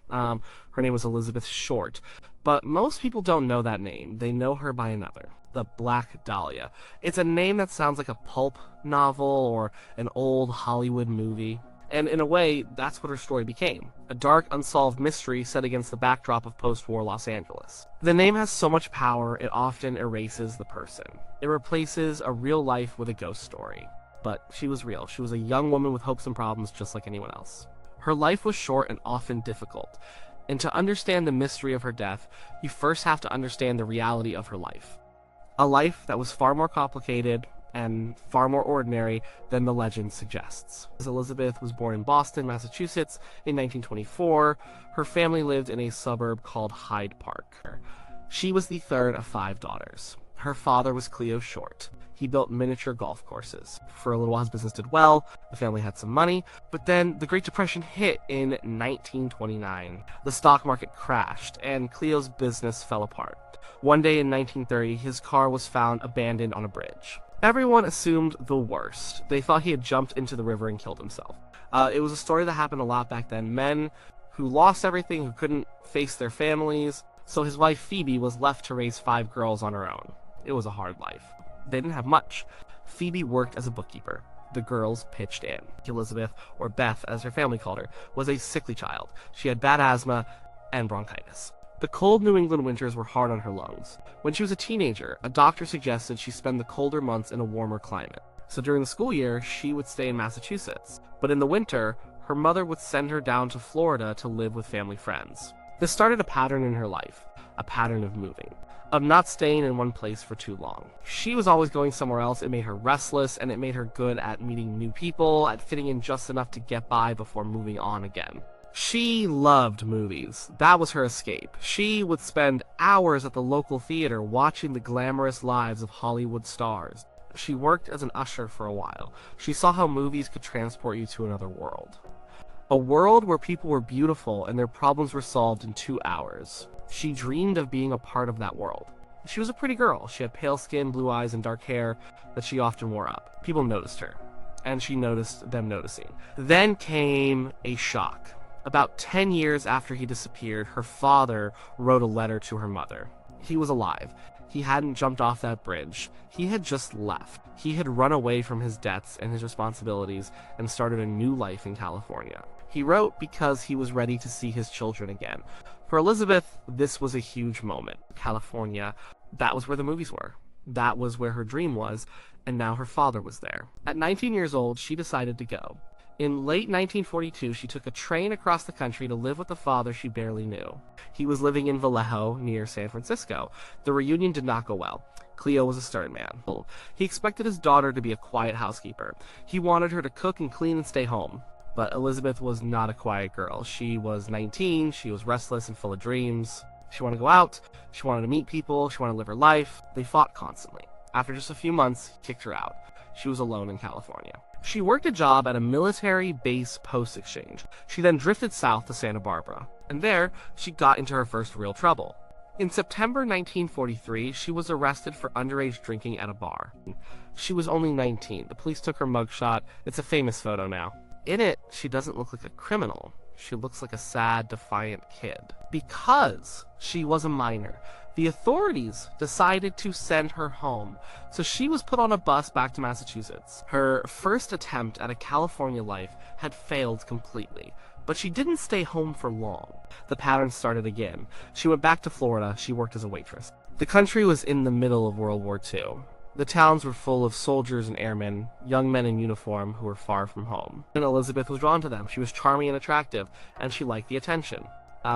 Her name was Elizabeth Short. But most people don't know that name. They know her by another, the Black Dahlia. It's a name that sounds like a pulp novel or an old Hollywood movie. And in a way, that's what her story became. A dark, unsolved mystery set against the backdrop of post-war Los Angeles. The name has so much power, it often erases the person. It replaces a real life with a ghost story. But she was real. She was a young woman with hopes and problems just like anyone else. Her life was short and often difficult. And to understand the mystery of her death, you first have to understand the reality of her life. A life that was far more complicated and far more ordinary than the legend suggests. Elizabeth was born in Boston, Massachusetts in 1924. Her family lived in a suburb called Hyde Park. She was the third of 5 daughters. Her father was Cleo Short. He built miniature golf courses. For a little while, his business did well, the family had some money, but then the Great Depression hit in 1929. The stock market crashed, and Cleo's business fell apart. One day in 1930, his car was found abandoned on a bridge. Everyone assumed the worst. They thought he had jumped into the river and killed himself. It was a story that happened a lot back then. Men who lost everything, who couldn't face their families. So his wife Phoebe was left to raise 5 girls on her own. It was a hard life. They didn't have much. Phoebe worked as a bookkeeper. The girls pitched in. Elizabeth, or Beth as her family called her, was a sickly child. She had bad asthma and bronchitis. The cold New England winters were hard on her lungs. When she was a teenager, a doctor suggested she spend the colder months in a warmer climate. So during the school year, she would stay in Massachusetts. But in the winter, her mother would send her down to Florida to live with family friends. This started a pattern in her life, a pattern of moving, of not staying in one place for too long. She was always going somewhere else. It made her restless, and it made her good at meeting new people, at fitting in just enough to get by before moving on again. She loved movies. That was her escape. She would spend hours at the local theater watching the glamorous lives of Hollywood stars. She worked as an usher for a while. She saw how movies could transport you to another world. A world where people were beautiful and their problems were solved in 2 hours. She dreamed of being a part of that world. She was a pretty girl. She had pale skin, blue eyes, and dark hair that she often wore up. People noticed her, and she noticed them noticing. Then came a shock. About 10 years after he disappeared, her father wrote a letter to her mother. He was alive. He hadn't jumped off that bridge. He had just left. He had run away from his debts and his responsibilities and started a new life in California. He wrote because he was ready to see his children again. For Elizabeth, this was a huge moment. California, that was where the movies were. That was where her dream was, and now her father was there. At 19 years old, she decided to go. In late 1942, she took a train across the country to live with a father she barely knew. He was living in Vallejo, near San Francisco. The reunion did not go well. Cleo was a stern man. He expected his daughter to be a quiet housekeeper. He wanted her to cook and clean and stay home. But Elizabeth was not a quiet girl. She was 19, she was restless and full of dreams. She wanted to go out, she wanted to meet people, she wanted to live her life. They fought constantly. After just a few months, he kicked her out. She was alone in California. She worked a job at a military base post exchange. She then drifted south to Santa Barbara, and there she got into her first real trouble. In September 1943, she was arrested for underage drinking at a bar. She was only 19. The police took her mugshot. It's a famous photo now. In it, she doesn't look like a criminal. She looks like a sad, defiant kid. Because she was a minor, the authorities decided to send her home, so she was put on a bus back to Massachusetts. Her first attempt at a California life had failed completely, but she didn't stay home for long. The pattern started again. She went back to Florida. She worked as a waitress. The country was in the middle of World War II. The towns were full of soldiers and airmen, young men in uniform who were far from home. And Elizabeth was drawn to them. She was charming and attractive, and she liked the attention.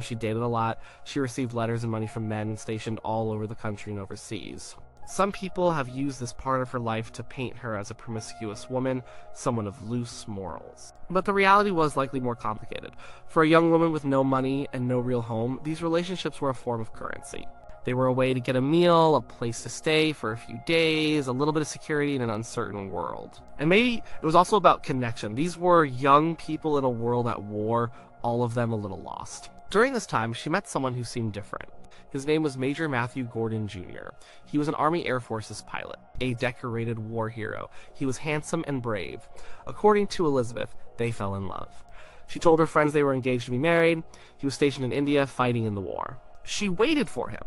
She dated a lot. She received letters and money from men stationed all over the country and overseas. Some people have used this part of her life to paint her as a promiscuous woman, someone of loose morals. But the reality was likely more complicated. For a young woman with no money and no real home, these relationships were a form of currency. They were a way to get a meal, a place to stay for a few days, a little bit of security in an uncertain world. And maybe it was also about connection. These were young people in a world at war, all of them a little lost. During this time, she met someone who seemed different. His name was Major Matthew Gordon Jr. He was an Army Air Forces pilot, a decorated war hero. He was handsome and brave. According to Elizabeth, they fell in love. She told her friends they were engaged to be married. He was stationed in India fighting in the war. She waited for him.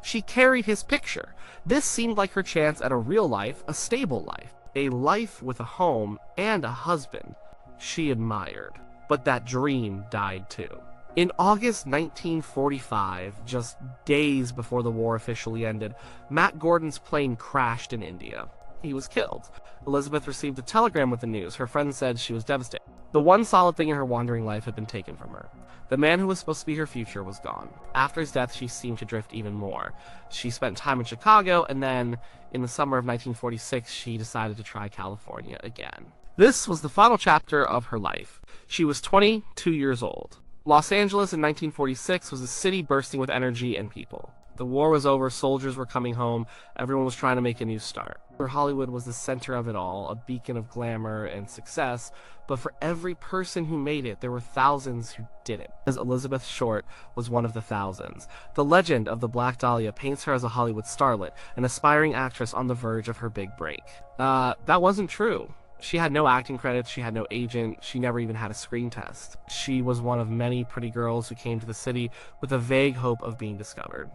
She carried his picture. This seemed like her chance at a real life, a stable life, a life with a home and a husband she admired. But that dream died too. In August 1945, just days before the war officially ended, Matt Gordon's plane crashed in India. He was killed. Elizabeth received a telegram with the news. Her friend said she was devastated. The one solid thing in her wandering life had been taken from her. The man who was supposed to be her future was gone. After his death, she seemed to drift even more. She spent time in Chicago, and then, in the summer of 1946, she decided to try California again. This was the final chapter of her life. She was 22 years old. Los Angeles in 1946 was a city bursting with energy and people. The war was over, soldiers were coming home, everyone was trying to make a new start. Hollywood was the center of it all, a beacon of glamour and success, but for every person who made it, there were thousands who didn't. As Elizabeth Short was one of the thousands. The legend of the Black Dahlia paints her as a Hollywood starlet, an aspiring actress on the verge of her big break. That wasn't true. She had no acting credits, she had no agent, she never even had a screen test. She was one of many pretty girls who came to the city with a vague hope of being discovered.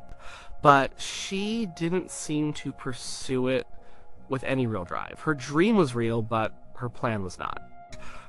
But she didn't seem to pursue it with any real drive. Her dream was real, but her plan was not.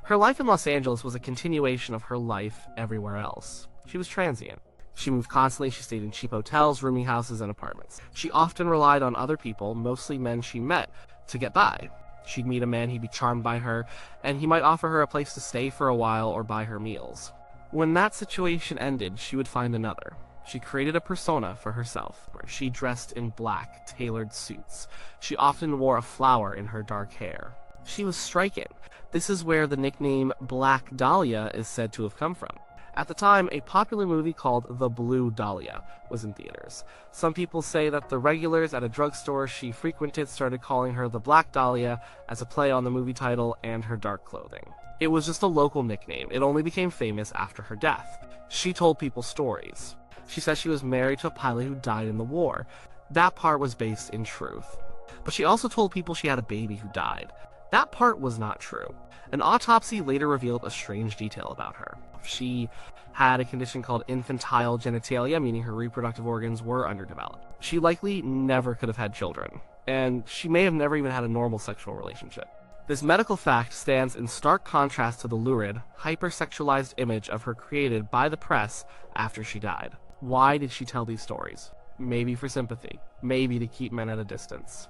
Her life in Los Angeles was a continuation of her life everywhere else. She was transient. She moved constantly, she stayed in cheap hotels, rooming houses, and apartments. She often relied on other people, mostly men she met, to get by. She'd meet a man, he'd be charmed by her, and he might offer her a place to stay for a while or buy her meals. When that situation ended, she would find another. She created a persona for herself. She dressed in black, tailored suits. She often wore a flower in her dark hair. She was striking. This is where the nickname Black Dahlia is said to have come from. At the time, a popular movie called The Blue Dahlia was in theaters. Some people say that the regulars at a drugstore she frequented started calling her the Black Dahlia as a play on the movie title and her dark clothing. It was just a local nickname. It only became famous after her death. She told people stories. She said she was married to a pilot who died in the war. That part was based in truth. But she also told people she had a baby who died. That part was not true. An autopsy later revealed a strange detail about her. She had a condition called infantile genitalia, meaning her reproductive organs were underdeveloped. She likely never could have had children, and she may have never even had a normal sexual relationship. This medical fact stands in stark contrast to the lurid, hypersexualized image of her created by the press after she died. Why did she tell these stories? Maybe for sympathy, maybe to keep men at a distance.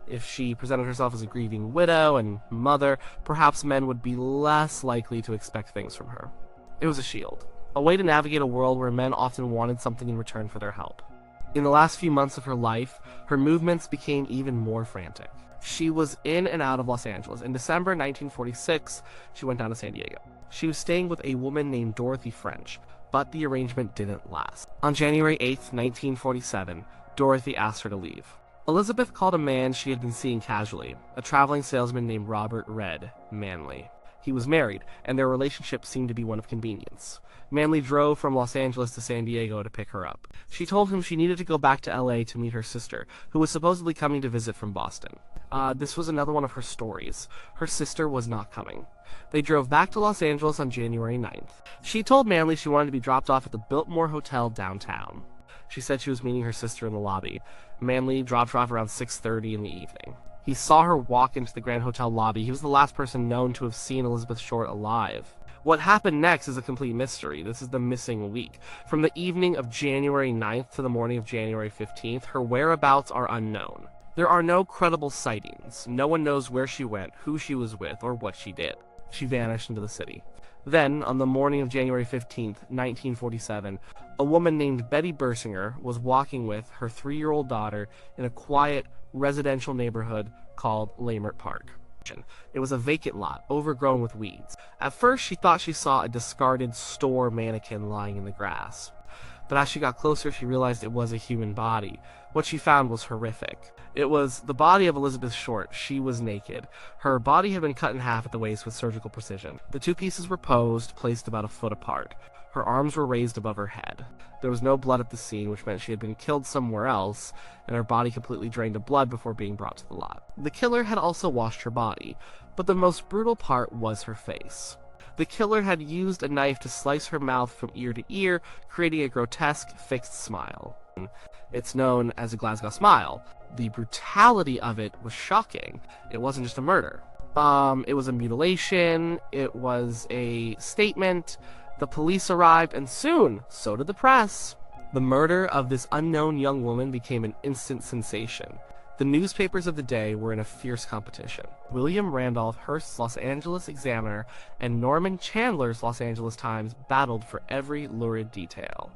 If she presented herself as a grieving widow and mother, perhaps men would be less likely to expect things from her. It was a shield, a way to navigate a world where men often wanted something in return for their help. In the last few months of her life, her movements became even more frantic. She was in and out of Los Angeles. In December 1946, she went down to San Diego. She was staying with a woman named Dorothy French, but the arrangement didn't last. On January 8, 1947, Dorothy asked her to leave. Elizabeth called a man she had been seeing casually, a traveling salesman named Robert Red Manley. He was married, and their relationship seemed to be one of convenience. Manley drove from Los Angeles to San Diego to pick her up. She told him she needed to go back to LA to meet her sister, who was supposedly coming to visit from Boston. This was another one of her stories. Her sister was not coming. They drove back to Los Angeles on January 9th. She told Manley she wanted to be dropped off at the Biltmore Hotel downtown. She said she was meeting her sister in the lobby. Manley dropped her off around 6:30 in the evening. He saw her walk into the Grand Hotel lobby. He was the last person known to have seen Elizabeth Short alive. What happened next is a complete mystery. This is the missing week. From the evening of January 9th to the morning of January 15th, her whereabouts are unknown. There are no credible sightings. No one knows where she went, who she was with, or what she did. She vanished into the city. Then, on the morning of January 15th, 1947, a woman named Betty Bersinger was walking with her 3-year-old daughter in a quiet, residential neighborhood called Leimert Park. It was a vacant lot, overgrown with weeds. At first, she thought she saw a discarded store mannequin lying in the grass. But as she got closer, she realized it was a human body. What she found was horrific. It was the body of Elizabeth Short. She was naked. Her body had been cut in half at the waist with surgical precision. The two pieces were posed, placed about a foot apart. Her arms were raised above her head. There was no blood at the scene, which meant she had been killed somewhere else, and her body completely drained of blood before being brought to the lot. The killer had also washed her body, but the most brutal part was her face. The killer had used a knife to slice her mouth from ear to ear, creating a grotesque, fixed smile. It's known as a Glasgow smile. The brutality of it was shocking. It wasn't just a murder. It was a mutilation, it was a statement. The police arrived, and soon, so did the press. The murder of this unknown young woman became an instant sensation. The newspapers of the day were in a fierce competition. William Randolph Hearst's Los Angeles Examiner and Norman Chandler's Los Angeles Times battled for every lurid detail.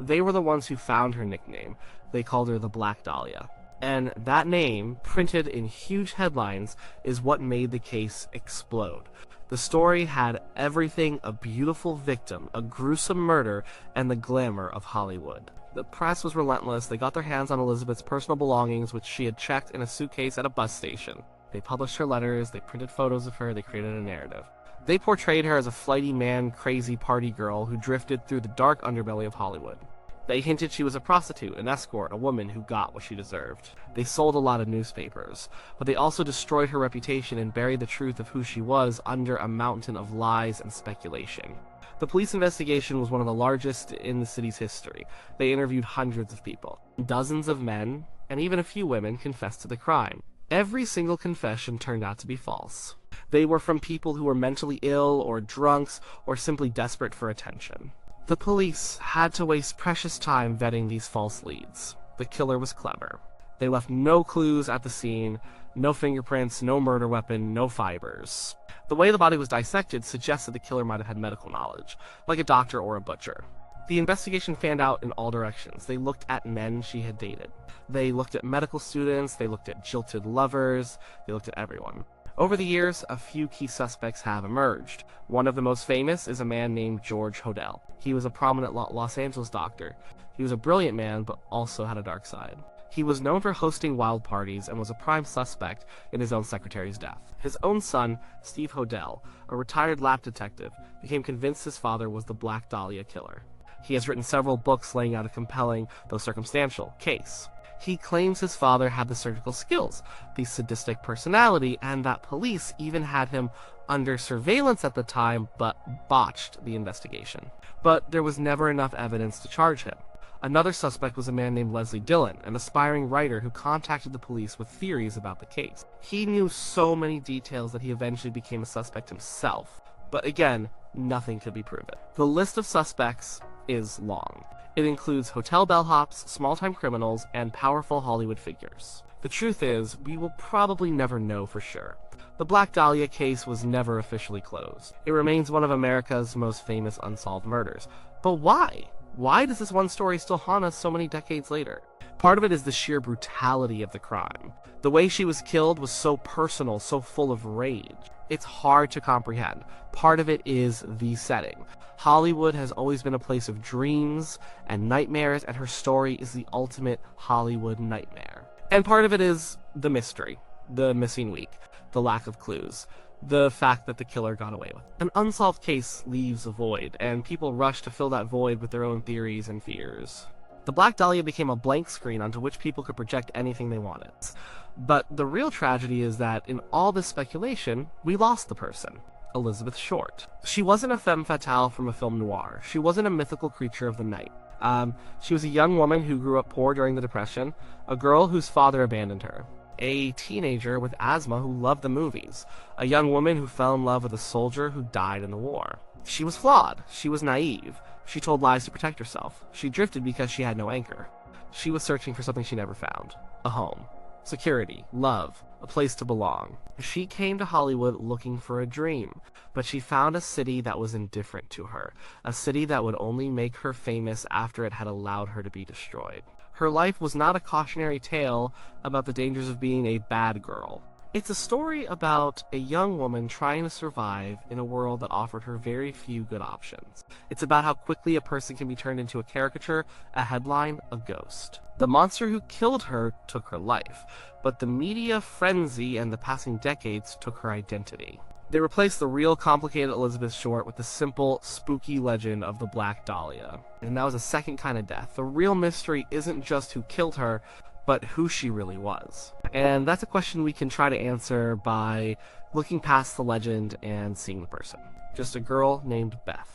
They were the ones who found her nickname. They called her the Black Dahlia. And that name, printed in huge headlines, is what made the case explode. The story had everything: a beautiful victim, a gruesome murder, and the glamour of Hollywood. The press was relentless. They got their hands on Elizabeth's personal belongings, which she had checked in a suitcase at a bus station. They published her letters, they printed photos of her, they created a narrative. They portrayed her as a flighty man, crazy party girl who drifted through the dark underbelly of Hollywood. They hinted she was a prostitute, an escort, a woman who got what she deserved. They sold a lot of newspapers, but they also destroyed her reputation and buried the truth of who she was under a mountain of lies and speculation. The police investigation was one of the largest in the city's history. They interviewed hundreds of people. Dozens of men, and even a few women, confessed to the crime. Every single confession turned out to be false. They were from people who were mentally ill, or drunks, or simply desperate for attention. The police had to waste precious time vetting these false leads. The killer was clever. They left no clues at the scene, no fingerprints, no murder weapon, no fibers. The way the body was dissected suggests that the killer might have had medical knowledge, like a doctor or a butcher. The investigation fanned out in all directions. They looked at men she had dated. They looked at medical students, they looked at jilted lovers, they looked at everyone. Over the years, a few key suspects have emerged. One of the most famous is a man named George Hodel. He was a prominent Los Angeles doctor. He was a brilliant man, but also had a dark side. He was known for hosting wild parties and was a prime suspect in his own secretary's death. His own son, Steve Hodel, a retired lab detective, became convinced his father was the Black Dahlia killer. He has written several books laying out a compelling, though circumstantial, case. He claims his father had the surgical skills, the sadistic personality, and that police even had him under surveillance at the time, but botched the investigation. But there was never enough evidence to charge him. Another suspect was a man named Leslie Dillon, an aspiring writer who contacted the police with theories about the case. He knew so many details that he eventually became a suspect himself. But again, nothing could be proven. The list of suspects is long. It includes hotel bellhops, small-time criminals, and powerful Hollywood figures. The truth is, we will probably never know for sure. The Black Dahlia case was never officially closed. It remains one of America's most famous unsolved murders. But why? Why does this one story still haunt us so many decades later? Part of it is the sheer brutality of the crime. The way she was killed was so personal, so full of rage. It's hard to comprehend. Part of it is the setting. Hollywood has always been a place of dreams and nightmares, and her story is the ultimate Hollywood nightmare. And part of it is the mystery, the missing week, the lack of clues, the fact that the killer got away with it. An unsolved case leaves a void, and people rush to fill that void with their own theories and fears. The Black Dahlia became a blank screen onto which people could project anything they wanted. But the real tragedy is that in all this speculation, we lost the person. Elizabeth Short. She wasn't a femme fatale from a film noir. She wasn't a mythical creature of the night. She was a young woman who grew up poor during the Depression, a girl whose father abandoned her, a teenager with asthma who loved the movies, a young woman who fell in love with a soldier who died in the war. She was flawed. She was naive. She told lies to protect herself. She drifted because she had no anchor. She was searching for something she never found. A home. Security. Love. A place to belong. She came to Hollywood looking for a dream, but she found a city that was indifferent to her, a city that would only make her famous after it had allowed her to be destroyed. Her life was not a cautionary tale about the dangers of being a bad girl. It's a story about a young woman trying to survive in a world that offered her very few good options. It's about how quickly a person can be turned into a caricature, a headline, a ghost. The monster who killed her took her life, but the media frenzy and the passing decades took her identity. They replaced the real complicated Elizabeth Short with the simple, spooky legend of the Black Dahlia. And that was a second kind of death. The real mystery isn't just who killed her, but who she really was. And that's a question we can try to answer by looking past the legend and seeing the person. just a girl named Beth.